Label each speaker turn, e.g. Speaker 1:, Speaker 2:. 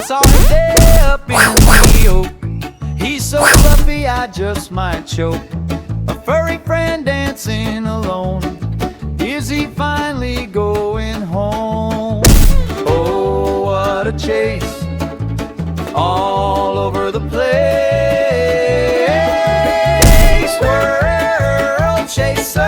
Speaker 1: saw him day up in the oak. He's so fluffy I just might choke. A furry friend dancing alone. Is he finally going home? Oh, what a chase, all over the place. Squirrel Chaser.